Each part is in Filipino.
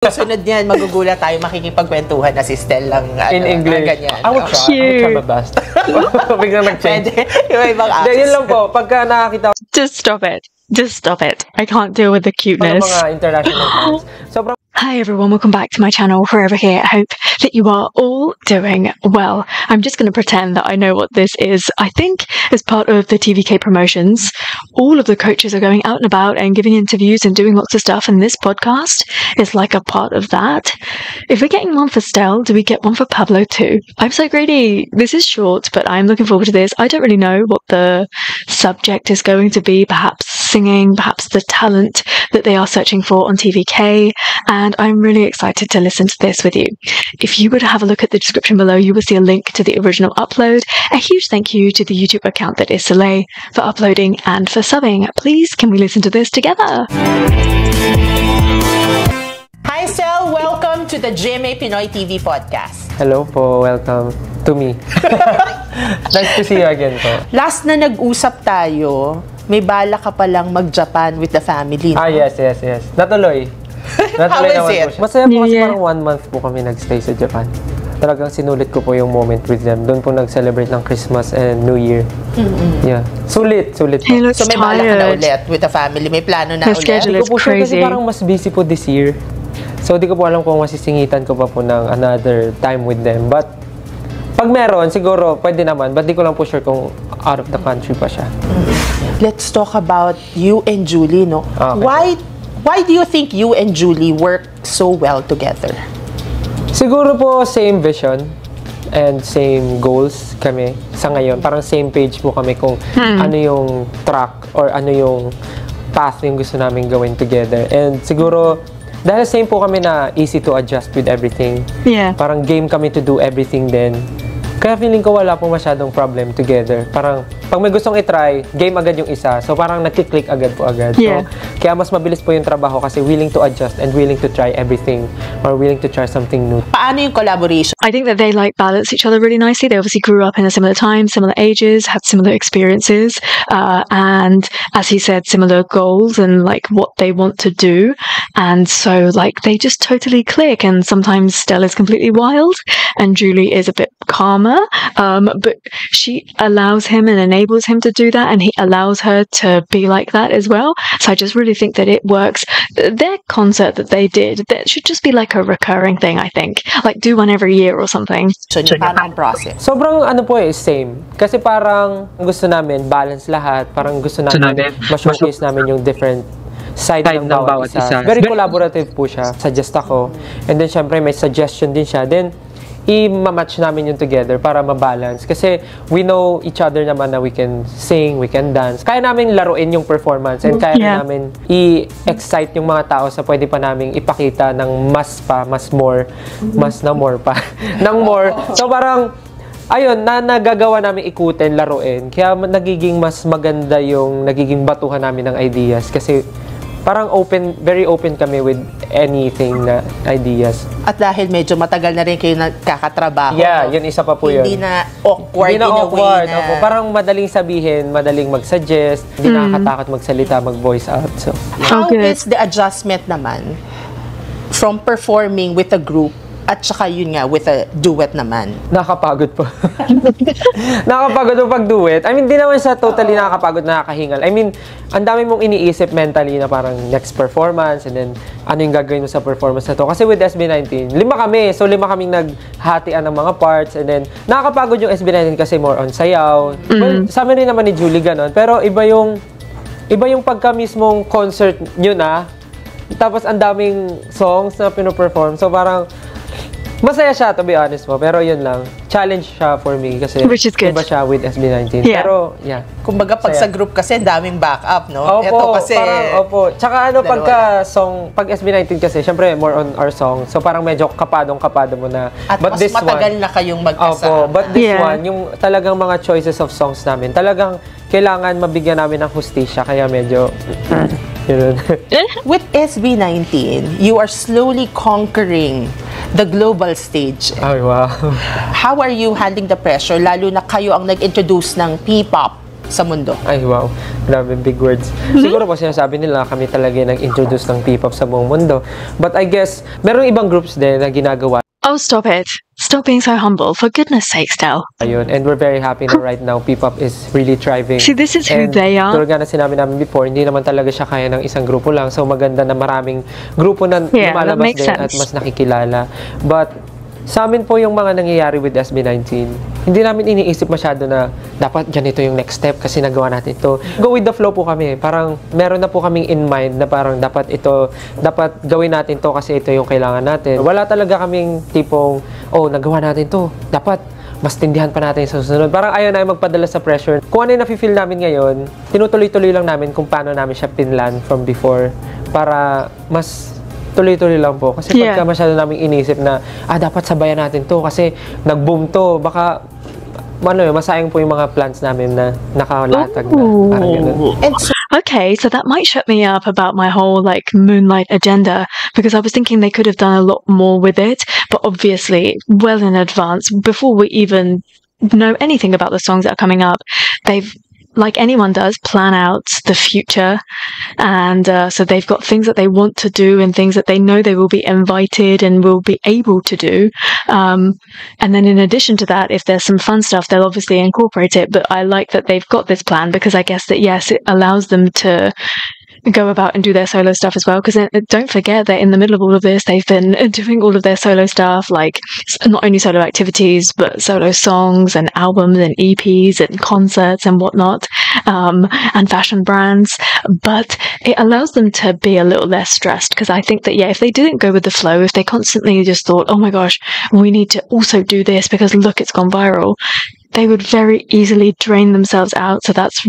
Sunod niyan, magugulat tayo, makikipagkwentuhan na si Stel lang. In English. Ganyan. I would try my best. Biglang nag-change. Pwede. Yung ibang accents. Yun lang po, pagka nakakita ko Just stop it. Just stop it. I can't deal with the ng cuteness. mga international fans, sobrang Hi everyone, welcome back to my channel. Forever here. I hope that you are all doing well. I'm just going to pretend that I know what this is. I think as part of the TVK promotions, all of the coaches are going out and about and giving interviews and doing lots of stuff, and this podcast is like a part of that. If we're getting one for Stel, do we get one for Pablo too? I'm so greedy. This is short, but I'm looking forward to this. I don't really know what the subject is going to be. Perhaps singing, perhaps the talent that they are searching for on TVK, and I'm really excited to listen to this with you. If you were to have a look at the description below, you will see a link to the original upload. A huge thank you to the YouTube account that is Soleil for uploading and for subbing. Please, can we listen to this together? Hi, Sel. Welcome to the GMA Pinoy TV podcast. hello po, welcome to me. Nice to see you again po. Last na nag-usap tayo, may bala ka palang mag-Japan with the family. No? Yes. Natuloy. How is naman it? po siya. Masaya po kasi Yeah. parang 1 month po kami nag-stay sa Japan. Talagang sinulit ko po yung moment with them. Doon po nag-celebrate ng Christmas and New Year. Yeah. Sulit po. He looks So may bala ka na tired. ulit with the family? May plano na His ulit? schedule Hindi ko po sure kasi crazy. parang mas busy po this year. So, di ko po alam kung masisingitan ko pa po ng another time with them. But, pag meron, siguro, pwede naman. But di ko lang po sure kung out of the country pa siya. Let's talk about you and Julie, no? Okay. Why do you think you and Julie work so well together? Siguro po, same vision and same goals kami sa ngayon. Parang same page po kami kung ano yung track or ano yung path yung gusto namin gawin together. And siguro, dahil same po kami na easy to adjust with everything. Yeah. Parang game kami to do everything then. Kaya feeling ko wala po masyadong problem together. Parang, pag may gustong itry, game agad yung isa. So, parang nakiklik agad po agad. Yeah. So, kaya mas mabilis po yung trabaho kasi willing to adjust and willing to try everything or willing to try something new. Paano yung collaboration? I think that they like balance each other really nicely. They obviously grew up in a similar time, similar ages, had similar experiences, and as he said, similar goals and like what they want to do. And so like they just totally click. And sometimes Stella is completely wild, and Julie is a bit calmer. But she allows him and enables him to do that, and he allows her to be like that as well. So I just really think that it works. Their concert that they did, that should just be like a recurring thing, I think. Like do one every year or something. So, paano ang process? Sobrang ano po same. Kasi parang gusto namin balance lahat. Parang gusto namin ma-showcase namin yung different side ng bawat isa. Very collaborative po siya. Suggest ako. And then syempre may suggestion din siya. Then i-match namin yung together para ma-balance. Kasi we know each other naman na we can sing, we can dance. Kaya namin laruin yung performance and kaya namin i-excite yung mga tao sa pwede pa namin ipakita ng mas more pa. ng more. So parang ayun, nagagawa namin ikutin, laruin. Kaya nagiging mas maganda yung nagiging batuhan namin ng ideas. Kasi parang very open kami with anything na ideas. At dahil medyo matagal na rin kayo nagkakatrabaho. Yeah, yun isa pa po yun. Hindi na awkward Hindi na in a awkward. way na... Opo, parang madaling sabihin, madaling mag-suggest, hindi nakakatakot magsalita, mag-voice out. So, How Okay. is the adjustment naman from performing with a group at saka yun nga, with a duet naman? nakakapagod po. Nakakapagod po pag-duet. I mean, di naman siya totally nakakapagod, nakakahingal. I mean, ang dami mong iniisip mentally na parang next performance and then ano yung gagawin mo sa performance na to. Kasi with SB19, 5 kami. So, 5 kaming naghatian ng mga parts and then nakakapagod yung SB19 kasi more on sayaw. Well, sa amin rin naman ni Julie ganon. Pero iba yung pagka mismong concert nyo na, tapos ang daming songs na pinoperform. So, parang masaya siya, to be honest mo. Pero yun lang. Challenge siya for me kasi Which is good. iba siya with SB19. Yeah. Pero, yeah. Kumbaga, pag Saya. sa group kasi, daming backup, no? Opo, Ito kasi... Opo. Tsaka dalawa pag SB19 kasi, syempre, more on our song. So, parang medyo kapado mo na. At but mas this matagal one, na kayong Opo, magkasama. but this Yeah. one, yung talagang mga choices of songs namin, talagang kailangan mabigyan namin ng hustisya. Kaya medyo, yun. With SB19, you are slowly conquering the global stage. Ay, wow. How are you handling the pressure? Lalo na kayo ang nag-introduce ng P-pop sa mundo? Ay, wow. Grabe, big words. Siguro po sinasabi nila, kami talaga yung nag-introduce ng P-pop sa buong mundo. But I guess, meron ibang groups din na ginagawa. Oh, stop it. Stop being so humble. For goodness sakes, Del. Ayun. And we're very happy na right now, P-pop is really thriving. See, this is who they are. Tulad nga na sinabi namin before, hindi naman talaga siya kaya ng isang grupo lang. So maganda na maraming grupo na lumalabas din at mas nakikilala. But sa amin po yung mga nangyayari with SB19, hindi namin iniisip masyado na dapat ganito yung next step kasi nagawa natin ito. Go with the flow po kami. Parang meron na po kaming in mind na parang dapat gawin natin to kasi ito yung kailangan natin. Wala talaga kaming tipong, oh, nagawa natin to. Dapat mas tindihan pa natin sa susunod. Parang ayaw na magpadala sa pressure. Kung ano yung nafe-feel namin ngayon, tinutuloy-tuloy lang namin kung paano namin siya pinlan from before para mas tuloy-tuloy lang po. Kasi pagka masyado namin inisip na, dapat sabayan natin to kasi nag-boom to, baka masayang po yung mga plans namin na nakalatag na. Parang ganun. Okay, so that might shut me up about my whole like Moonlight agenda because I was thinking they could have done a lot more with it, but obviously well in advance before we even know anything about the songs that are coming up, they've, like anyone does, plan out the future, and so they've got things that they want to do and things that they know they will be invited and will be able to do, and then in addition to that, if there's some fun stuff, they'll obviously incorporate it. But I like that they've got this plan because I guess that yes, it allows them to go about and do their solo stuff as well, because don't forget that in the middle of all of this they've been doing all of their solo stuff, like not only solo activities but solo songs and albums and EPs and concerts and whatnot, and fashion brands. But it allows them to be a little less stressed, because I think that if they didn't go with the flow, if they constantly just thought, oh my gosh, we need to also do this because look, it's gone viral, they would very easily drain themselves out. So that's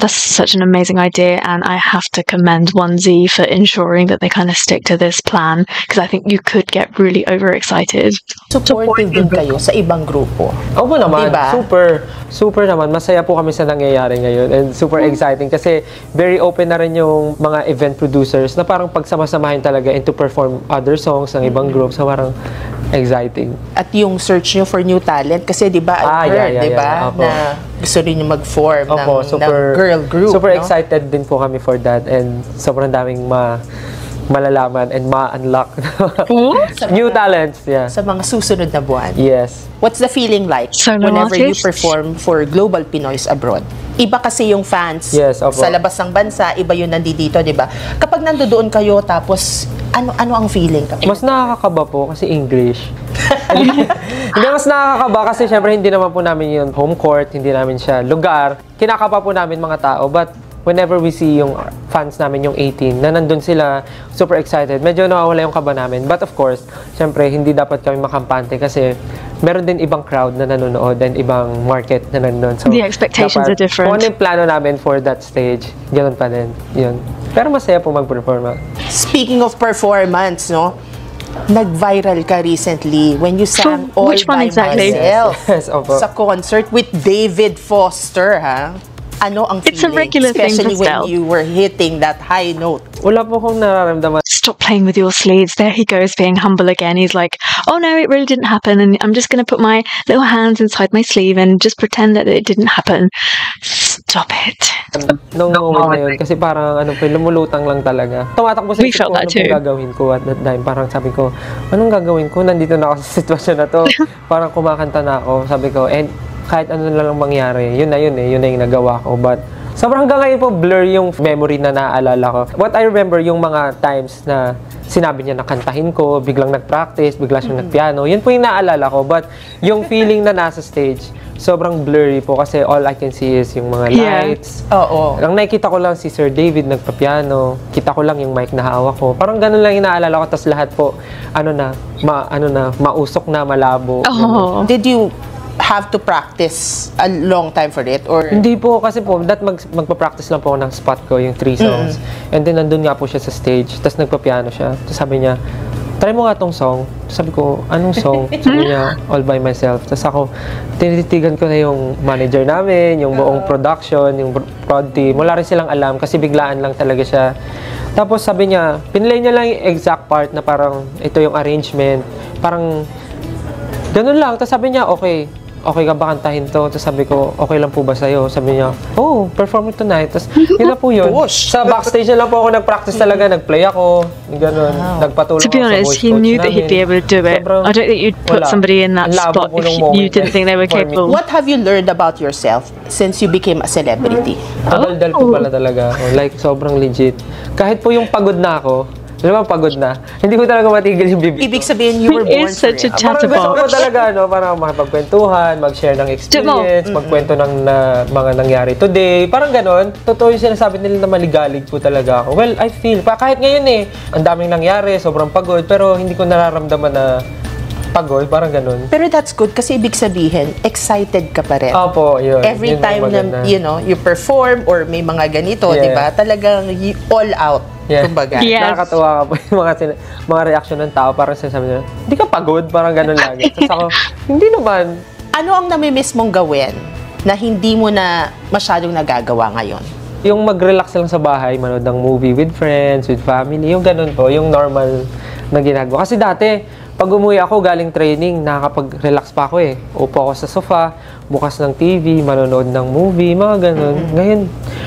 such an amazing idea, and I have to commend 1Z for ensuring that they kind of stick to this plan, because I think you could get really overexcited. Supportive din kayo sa ibang grupo. Opo naman, diba? super naman. Masaya po kami sa nangyayari ngayon and super exciting kasi very open na rin yung mga event producers na parang pagsama-samahin talaga into perform other songs ng ibang groups. So parang exciting. At yung search nyo for new talent, kasi di ba, I heard, di ba, na gusto rin nyo mag-form ng girl group. Super excited din po kami for that, and sobrang daming malalaman and ma-unlock new talents. Sa mga susunod na buwan. Yes. What's the feeling like whenever you perform for Global Pinoys abroad? Iba kasi yung fans sa labas ng bansa, iba yung nandito, di ba? Kapag nandoon kayo, tapos ano ang feeling? Mas nakakakaba po kasi English. Hindi, mas nakakakaba kasi syempre hindi naman po namin yung home court, hindi namin siya lugar. Kinakaba po namin mga tao, but whenever we see yung fans namin, yung 18, na nandun sila, super excited. Medyo nawawala yung kaba namin. But of course, syempre, hindi dapat kami makampante kasi meron din ibang crowd na nanonood and ibang market na nandun. So, the expectations are different. Kung ano yung plano namin for that stage, ganoon pa din. Yun. Pero masaya po mag-perform. Speaking of performance, no? Nag-viral ka recently when you sang All By Myself sa concert with David Foster, ha? Ano ang feeling? It's a regular especially thing when you were hitting that high note. Wala po akong nararamdaman. Stop playing with your sleeves. There he goes, being humble again. He's like, oh no, it really didn't happen, and I'm just going to put my little hands inside my sleeve and just pretend that it didn't happen. Stop it. Nung moment na yun, kasi parang lumulutang lang talaga. Tumatakbo sa isip ko, anong gagawin ko at that time. Parang sabi ko, anong gagawin ko? Nandito na ako sa sitwasyon na to. Parang kumakanta na ako. Sabi ko, and kahit ano na lang mangyari, yun na yung nagawa ko. But sobrang hanggang ngayon po, blur yung memory na naaalala ko. What I remember, yung mga times na sinabi niya na kantahin ko, biglang nag-practice, bigla siyang nag-piano, yun po yung naaalala ko. But yung feeling na nasa stage, sobrang blurry po kasi all I can see is yung mga lights. Ang nakikita ko lang si Sir David nagpa-piano, kita ko lang yung mic na hawak ko. Parang ganun lang yung naaalala ko, tapos lahat po, mausok na, malabo. Did you have to practice a long time for it? Or hindi po, kasi po magpa-practice lang po ako ng spot ko, yung 3 songs. And then nandun nga po siya sa stage, tapos nagpa-piano siya. Tapos sabi niya, try mo nga tong song. Sabi ko, anong song? Sabi niya, All By Myself. Tapos ako, tinititigan ko na yung manager namin, yung buong production, yung prod team. Wala rin silang alam kasi biglaan lang talaga siya. Tapos sabi niya, pinlay niya lang yung exact part na parang ito yung arrangement. Parang ganun lang. Tapos sabi niya, okay, okay ka ba kantahin to? Tapos sabi ko, okay lang po ba sa'yo? Sabi niya, oh, perform it tonight. Tapos yun na po yun. Sa backstage na lang po ako nag-practice talaga, nag-play ako, gano'n. Nagpatulong To be honest, he knew that he'd be able to do it. I don't think you'd put somebody in that spot if you didn't think they were capable. What have you learned about yourself since you became a celebrity? Dal po pala talaga. Like, sobrang legit. Kahit po yung pagod na ako, alam mo, pagod na. Hindi ko talaga matigil yung bibig. Ibig sabihin, you were born for it. Parang gusto ko talaga, parang makapagkwentuhan, mag-share ng experience, magkwento ng mga nangyari today. Parang ganon. Totoo yung sinasabi nila na maligalig po talaga ako. Well, I feel, kahit ngayon ang daming nangyari, sobrang pagod, pero hindi ko nararamdaman na pagod, parang ganun. Pero that's good kasi ibig sabihin, excited ka pa rin. Opo, yun. Every time na, you perform or may mga ganito, di ba? Talagang all out. Kumbaga. Yes. Nakakatuwa ka po yung mga reaction ng tao. Parang sinasabi nila, hindi ka pagod? Parang ganun lagi. Tapos ako, hindi naman. Ano ang namimiss mong gawin na hindi mo na masyadong nagagawa ngayon? Yung mag-relax lang sa bahay, manood ng movie with friends, with family, yung ganun po, yung normal na ginagawa. Kasi dati, pag umuwi ako galing training, nakakapag-relax pa ako Upo ako sa sofa, bukas ng TV, manonood ng movie, mga ganun. Ngayon,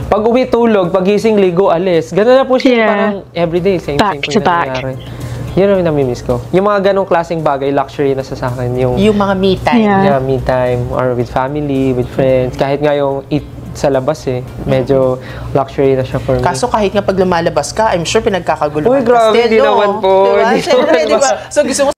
pag uwi tulog, pag gising ligo, alis. Ganun na po siya, parang everyday, same po yung nangyayari. Yun ang namimiss ko. Yung mga ganong klaseng bagay, luxury na sa akin. Yung mga me time. Yeah, me time. Or with family, with friends. Kahit nga yung eat sa labas medyo luxury na siya for me. Kaso kahit nga pag lumalabas ka, I'm sure pinagkakaguluhan. Uy, grabe, hindi naman po. Diba? So gusto mo...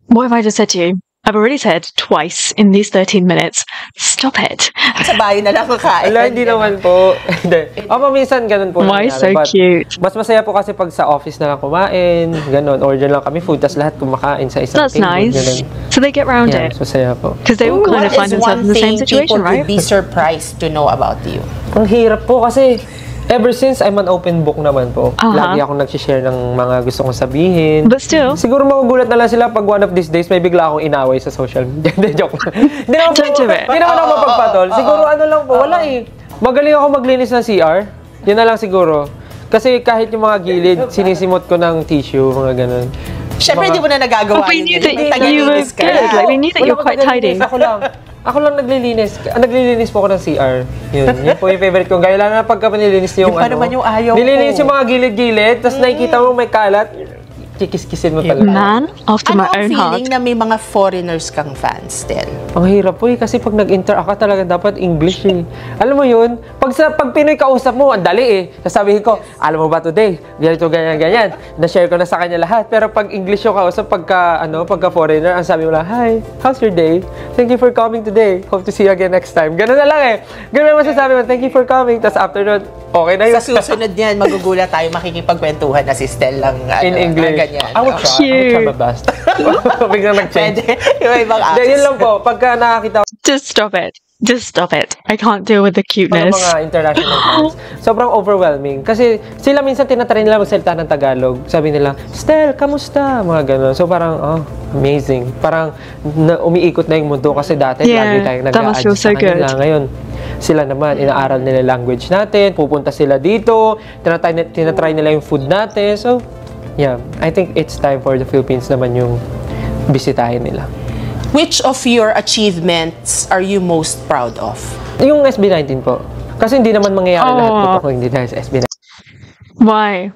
What have I just said to you? I've already said twice in these 13 minutes. Stop it. Sa bahay na lang kakain. Wala, hindi naman po. Hindi. Minsan ganun po. Why so cute? Mas masaya po kasi pag sa office na lang kumain, ganun. Order lang kami food, tas lahat kumakain sa isang table. That's nice. Ganun. So they get round it. Mas masaya po. Because they all kind of find themselves in the same situation, right? What is one thing people would be surprised to know about you? Ang hirap po kasi ever since I'm an open book naman po. Lagi akong nag-share ng mga gusto kong sabihin. But still. Siguro magugulat na lang sila pag one of these days may bigla akong inaway sa social media. Hindi, joke lang. Hindi naman ako mapagpatol. Siguro ano lang po, wala Magaling ako maglinis ng CR. Yun na lang siguro. Kasi kahit yung mga gilid, sinisimot ko ng tissue, mga ganun. Siyempre, hindi mo na nagagawa we knew that you were good. Like, we knew that you're quite tidy. Ako lang naglilinis. Naglilinis po ako ng CR. Yun po yung favorite ko. Gaya lang na pagka nililinis yung ano. Naman yung ayaw nililinis yung mga gilid-gilid, tapos nakikita mo may kalat, kikis-kisin mo talaga. Man after my own heart. Ano ang feeling na may mga foreigners kang fans still? Ang hirap po kasi pag nag-interact ka talaga dapat English Alam mo yun, pag Pinoy kausap mo, ang dali Sasabihin ko, alam mo ba today? Ganito, ganyan. Na-share ko na sa kanya lahat. Pero pag English yung kausap, pagka foreigner, ang sabi mo lang, hi, how's your day? Thank you for coming today. Hope to see you again next time. Ganun na lang Ganun naman sasabi mo, thank you for coming. Tapos after nun, okay na yun. Sa susunod niyan, magugulat tayo, makikipagkwentuhan na si Stel lang. In English. I would try my best. Biglang nag-change. Yung ibang accents. Yun lang po, pagka nakakita Just stop it. Just stop it. I can't deal with the cuteness. Mga international fans, sobrang overwhelming. Kasi sila minsan tinatry nila magsalita ng Tagalog. Sabi nila, Stel, kamusta? Mga ganun. So parang, amazing. Parang umiikot na yung mundo kasi dati lagi tayong nag-a-adjust sa kanila. Ngayon, sila naman, inaaral nila language natin, pupunta sila dito, tinatry nila yung food natin. So, yeah, I think it's time for the Philippines naman yung bisitahin nila. Which of your achievements are you most proud of? Yung SB19 po. Kasi hindi naman mangyayari lahat kung hindi dahil sa SB19. Why?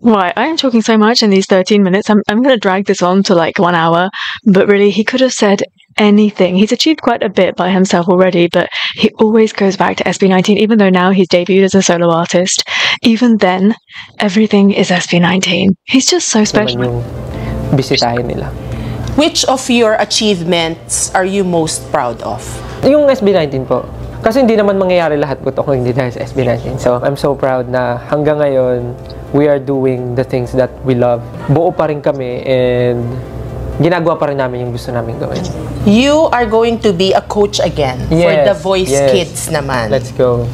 I am talking so much in these 13 minutes. I'm going to drag this on to like 1 hour. But really, he could have said anything. He's achieved quite a bit by himself already, but he always goes back to SB19, even though now he's debuted as a solo artist. Even then, everything is SB19. He's just so special. Yung bisitahin nila. Which of your achievements are you most proud of? Yung SB19 po. Kasi hindi naman mangyayari lahat po ito kung hindi dahil sa SB19. So, I'm so proud na hanggang ngayon, we are doing the things that we love. Buo pa rin kami and ginagawa pa rin namin yung gusto namin gawin. You are going to be a coach again for The Voice Kids naman. Let's go.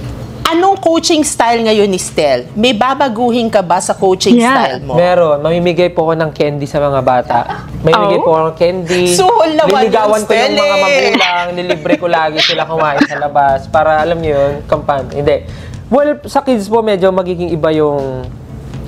Anong coaching style ngayon ni Stel? May babaguhin ka ba sa coaching style mo? Meron. Mamimigay po ako ng candy sa mga bata. Mamimigay po ako ng candy. Suhol naman liligawan yung ko yung mga magulang. Nilibre ko lagi sila kumain sa labas. Para alam niyo yun, kampante. Hindi. Well, sa kids po medyo magiging iba yung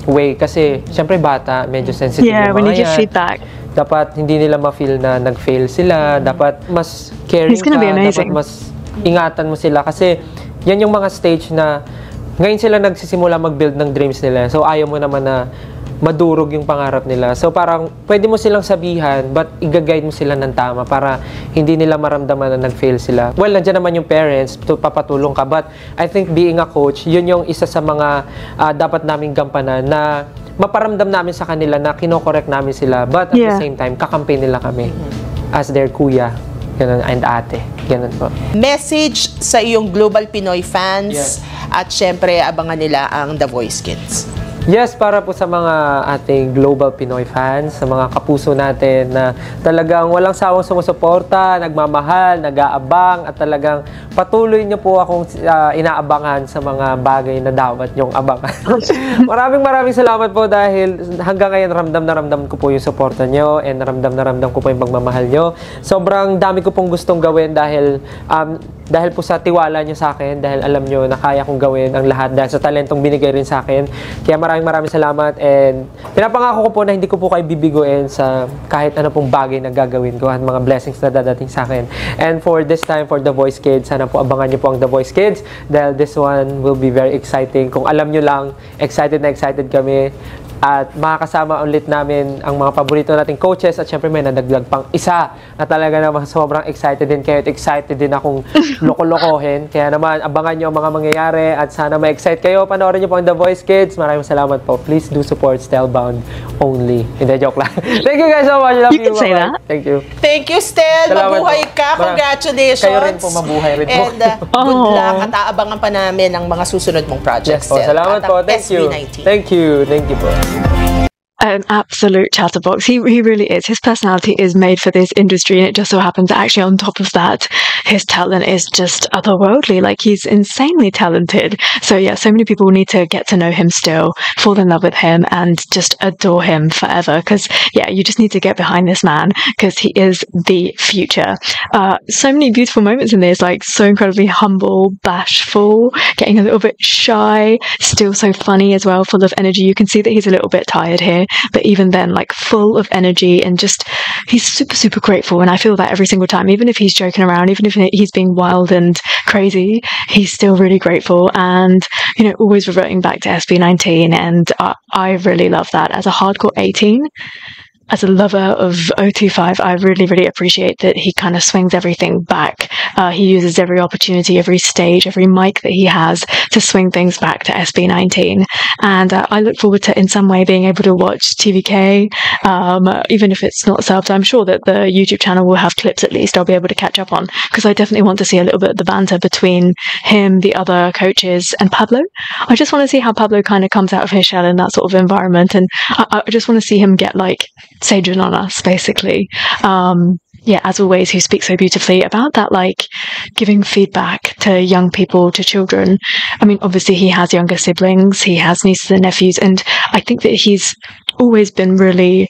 way. Kasi, syempre bata, medyo sensitive yung mga we need your feedback. Dapat hindi nila ma-feel na nag-fail sila. Dapat mas caring ka. Dapat mas ingatan mo sila. Kasi yan yung mga stage na ngayon sila nagsisimula mag-build ng dreams nila. So ayaw mo naman na madurog yung pangarap nila. So parang pwede mo silang sabihan but i-guide mo sila ng tama para hindi nila maramdaman na nag-fail sila. Well, nandiyan naman yung parents, papatulong ka. But I think being a coach, yun yung isa sa mga dapat naming gampanan na maparamdam namin sa kanila na kinokorek namin sila. But at the same time, kakampi nila kami as their kuya. Ganun, and ate. Ganun po. Message sa iyong Global Pinoy fans at syempre abangan nila ang The Voice Kids. Yes, para po sa mga ating Global Pinoy fans, sa mga kapuso natin na talagang walang sawang sumusuporta, nagmamahal, nag-aabang, at talagang patuloy niyo po akong inaabangan sa mga bagay na dapat niyong abangan. Maraming salamat po dahil hanggang ngayon ramdam na ramdam ko po yung suporta niyo and ramdam na ramdam ko po yung pagmamahal niyo. Sobrang dami ko pong gustong gawin dahil po sa tiwala niyo sa akin, dahil alam niyo na kaya kong gawin ang lahat dahil sa talentong binigay rin sa akin. Kaya maraming salamat and pinapangako ko po na hindi ko po kayo bibiguin sa kahit ano pong bagay na gagawin ko at mga blessings na dadating sa akin. And for this time, for The Voice Kids, sana po abangan niyo po ang The Voice Kids dahil this one will be very exciting. Kung alam niyo lang, excited na excited kami. At makakasama ulit namin ang mga paborito nating coaches at syempre may nadagdag pang isa na talaga naman sobrang excited din kayo at excited din akong loko-lokohin. Kaya naman abangan nyo ang mga mangyayari at sana ma-excite kayo. Panoorin nyo po ang The Voice Kids. Maraming salamat po. Please do support Stelbound only. Hindi, joke lang. Thank you guys so much. Love you. You can say that. Thank you. Thank you, Stel. Salamat mabuhay po. ka. Congratulations. Kayo rin po, mabuhay rin po. And good luck at aabangan pa namin ang mga susunod mong projects, Stel. Salamat po. Thank you. Thank you. Thank you po. An absolute chatterbox. He really is. His personality is made for this industry, and it just so happens that actually on top of that, his talent is just otherworldly. Like, he's insanely talented. So yeah, so many people need to get to know him still, fall in love with him, and just adore him forever. Because yeah, you just need to get behind this man because he is the future. So many beautiful moments in this, like so incredibly humble, bashful, getting a little bit shy, still so funny as well, full of energy. You can see that he's a little bit tired here, but even then, like, full of energy, and just he's super grateful. And I feel that every single time, even if he's joking around, even if he's being wild and crazy, he's still really grateful, and you know, always reverting back to SB19. And I really love that. As a hardcore 18, as a lover of 025, I really appreciate that he kind of swings everything back. He uses every opportunity, every stage, every mic that he has to swing things back to SB19. And I look forward to, in some way, being able to watch TVK, even if it's not subbed. I'm sure that the YouTube channel will have clips at least I'll be able to catch up on, because I definitely want to see a little bit of the banter between him, the other coaches, and Pablo. I just want to see how Pablo kind of comes out of his shell in that sort of environment. And I just want to see him get, like, Sajin on us, basically. Yeah, as always, who speaks so beautifully about that, like, giving feedback to young people, to children. I mean, obviously he has younger siblings, he has nieces and nephews, and I think that he's always been really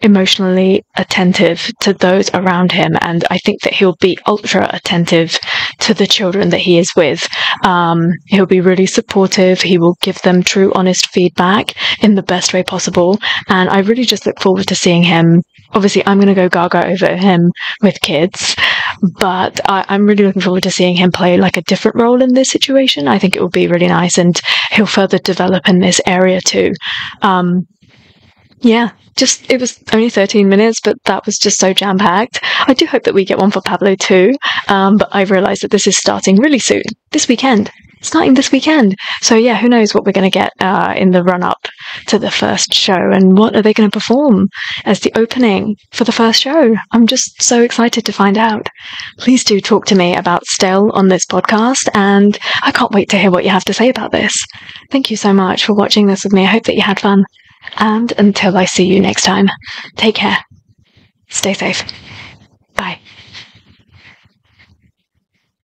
emotionally attentive to those around him, and I think that he'll be ultra attentive to the children that he is with. He'll be really supportive. He will give them true, honest feedback in the best way possible, and I really just look forward to seeing him. Obviously, I'm going to go gaga over him with kids, but I'm really looking forward to seeing him play, like, a different role in this situation. I think it will be really nice, and he'll further develop in this area too. Yeah, just, it was only 13 minutes, but that was just so jam-packed. I do hope that we get one for Pablo too, but I realised that this is starting really soon, this weekend. Starting this weekend. So yeah, who knows what we're going to get in the run-up to the first show, and what are they going to perform as the opening for the first show. I'm just so excited to find out. Please do talk to me about Stel on this podcast, and I can't wait to hear what you have to say about this. Thank you so much for watching this with me. I hope that you had fun. And until I see you next time, take care. Stay safe. Bye.